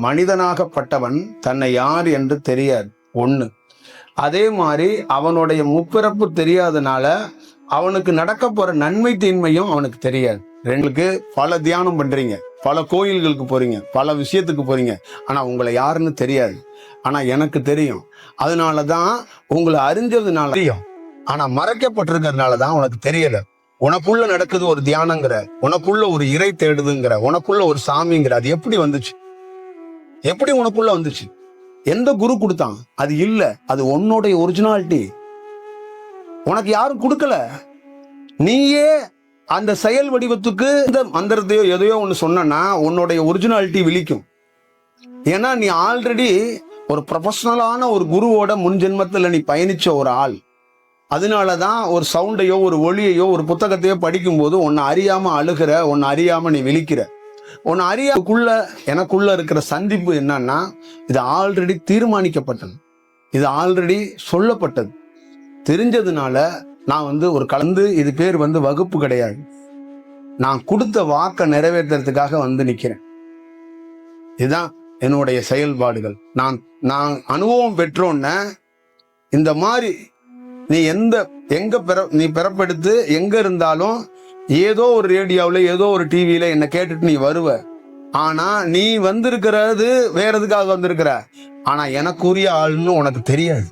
மனிதனாகப்பட்டவன் தன்னை யார் என்று தெரியாது ஒண்ணு. அதே மாதிரி அவனுடைய முப்பிறப்பு தெரியாதனால அவனுக்கு நடக்க போற நன்மை தீன்மையும் அவனுக்கு தெரியாது. ரெண்டுக்கு பல தியானம் பண்றீங்க, பல கோயில்களுக்கு போறீங்க, பல விஷயத்துக்கு போறீங்க, ஆனா உங்களை யாருன்னு தெரியாது. ஆனா எனக்கு தெரியும். அதனாலதான் உங்களை அறிஞ்சதுனால தெரியும், ஆனா மறைக்கப்பட்டிருக்கிறதுனாலதான் உனக்கு தெரியல. உனக்குள்ள நடக்குது ஒரு தியானங்கிற, உனக்குள்ள ஒரு இறை தேடுதுங்கிற, உனக்குள்ள ஒரு சாமிங்கிற. அது எப்படி வந்துச்சு? எப்படி உனக்குள்ள வந்துச்சு? எந்த குரு கொடுத்தான்? அது இல்ல, அது உன்னுடைய ஒரிஜினாலிட்டி. உனக்கு யாரும் கொடுக்கல, நீயே அந்த செயல் வடிவத்துக்கு இந்த மந்திரத்தையோ எதையோ ஒன்று சொன்னா உன்னுடைய ஒரிஜினாலிட்டி விழிக்கும். ஏன்னா நீ ஆல்ரெடி ஒரு ப்ரொஃபஷனலான ஒரு குருவோட முன் ஜென்மத்தில் நீ பயணிச்ச ஒரு ஆள். அதனாலதான் ஒரு சவுண்டையோ ஒரு ஒளியையோ ஒரு புத்தகத்தையோ படிக்கும் போது உன்னை அறியாம அழுகிற, உன்னை அறியாம நீ விழிக்கிற. உன்னை அறியாக்குள்ள எனக்குள்ள இருக்கிற சந்திப்பு என்னன்னா, இது ஆல்ரெடி தீர்மானிக்கப்பட்டது, இது ஆல்ரெடி சொல்லப்பட்டது. தெரிஞ்சதுனால நான் ஒரு கலந்து, இது பேர் வகுப்பு கிடையாது. நான் கொடுத்த வாக்கை நிறைவேற்றுறதுக்காக நிக்கிறேன். இதுதான் என்னுடைய செயல்பாடுகள். நான் அனுபவம் பெற்றோன்ன இந்த மாதிரி நீ நீ பிறப்பெடுத்து எங்க இருந்தாலும் ஏதோ ஒரு ரேடியோவில் ஏதோ ஒரு டிவியில என்ன கேட்டுட்டு நீ வருவ. ஆனா நீ வந்திருக்கிறது வேற எதுக்காக வந்திருக்கிற, ஆனா எனக்குரிய ஆள்னு உனக்கு தெரியாது.